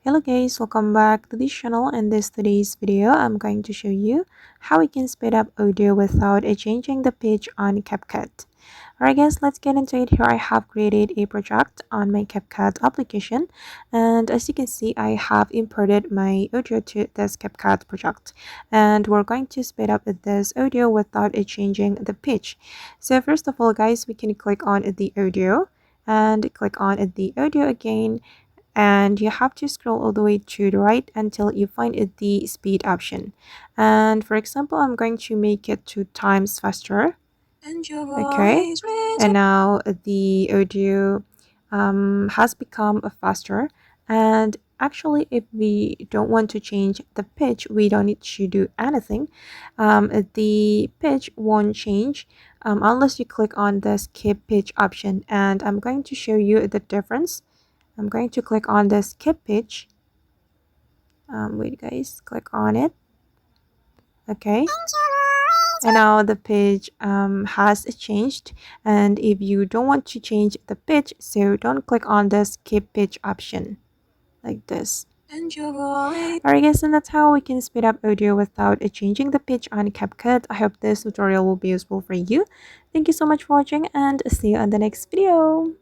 Hello guys, welcome back to this channel. In today's video, I'm going to show you how we can speed up audio without changing the pitch on CapCut. Alright guys, let's get into it. Here I have created a project on my CapCut application, and as you can see, I have imported my audio to this CapCut project, and we're going to speed up this audio without changing the pitch. So first of all guys, we can click on the audio and click on the audio again, and you have to scroll all the way to the right until you find the speed option. And for example, I'm going to make it 2 times faster. Okay, and now the audio has become faster. And actually, if we don't want to change the pitch, we don't need to do anything. The pitch won't change unless you click on the skip pitch option, and I'm going to show you the difference. I'm going to click on the skip pitch. Wait guys, click on it. Okay, and now the pitch has changed, and if you don't want to change the pitch, so don't click on the skip pitch option like this. Alright guys, and that's how we can speed up audio without changing the pitch on CapCut. I hope this tutorial will be useful for you. Thank you so much for watching, and see you on the next video.